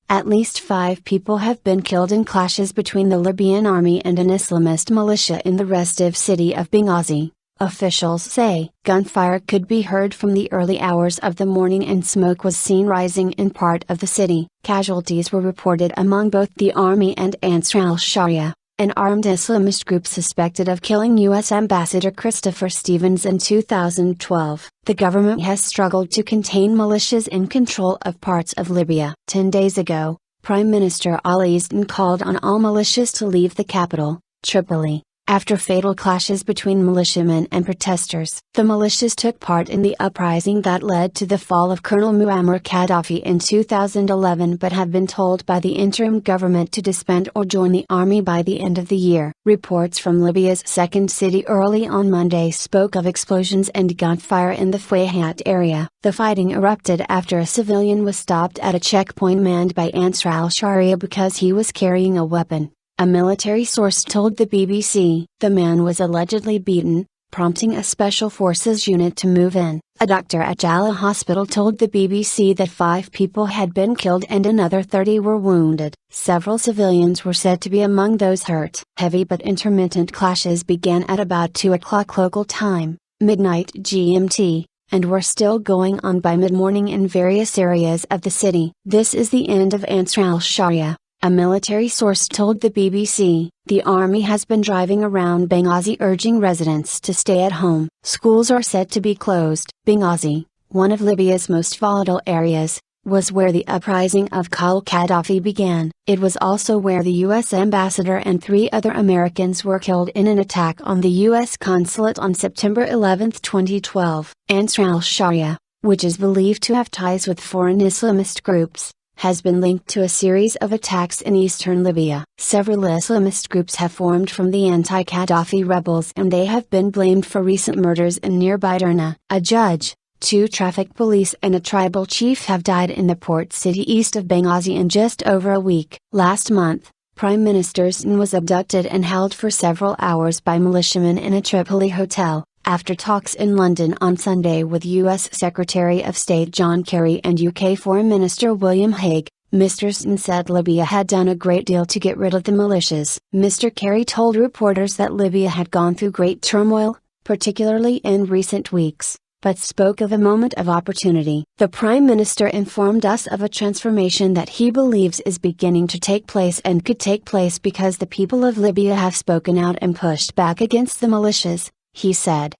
At least 5 people have been killed in clashes between the Libyan army and an Islamist militia in the restive city of Benghazi, officials say. Gunfire could be heard from the early hours of the morning and smoke was seen rising in part of the city. Casualties were reported among both the army and Ansar al-Sharia, an armed Islamist group suspected of killing U.S. Ambassador Christopher Stevens in 2012. The government has struggled to contain militias in control of parts of Libya. 10 days ago, Prime Minister Ali Zeidan called on all militias to leave the capital, Tripoli, after fatal clashes between militiamen and protesters. The militias took part in the uprising that led to the fall of Col Muammar Gaddafi in 2011 but have been told by the interim government to disband or join the army by the end of the year. Reports from Libya's second city early on Monday spoke of explosions and gunfire in the Fuayhat area. The fighting erupted after a civilian was stopped at a checkpoint manned by Ansar al-Sharia because he was carrying a weapon, a military source told the BBC. The man was allegedly beaten, prompting a special forces unit to move in. A doctor at Jala Hospital told the BBC that 5 people had been killed and another 30 were wounded. Several civilians were said to be among those hurt. Heavy but intermittent clashes began at about 2 o'clock local time, midnight GMT, and were still going on by mid-morning in various areas of the city. This is the end of Ansar al-Sharia, a military source told the BBC. The army has been driving around Benghazi urging residents to stay at home. Schools are said to be closed. Benghazi, one of Libya's most volatile areas, was where the uprising of Col Gaddafi began. It was also where the U.S. ambassador and 3 other Americans were killed in an attack on the U.S. consulate on September 11, 2012. Ansar al-Sharia, which is believed to have ties with foreign Islamist groups, has been linked to a series of attacks in eastern Libya. Several Islamist groups have formed from the anti-Gaddafi rebels and they have been blamed for recent murders in nearby Derna. A judge, 2 traffic police and a tribal chief have died in the port city east of Benghazi in just over a week. Last month, Prime Minister Zeidan was abducted and held for several hours by militiamen in a Tripoli hotel, after talks in London on Sunday with U.S. Secretary of State John Kerry and UK Foreign Minister William Hague. Mr. Zeidan said Libya had done a great deal to get rid of the militias. Mr. Kerry told reporters that Libya had gone through great turmoil, particularly in recent weeks, but spoke of a moment of opportunity. The Prime Minister informed us of a transformation that he believes is beginning to take place and could take place because the people of Libya have spoken out and pushed back against the militias, he said.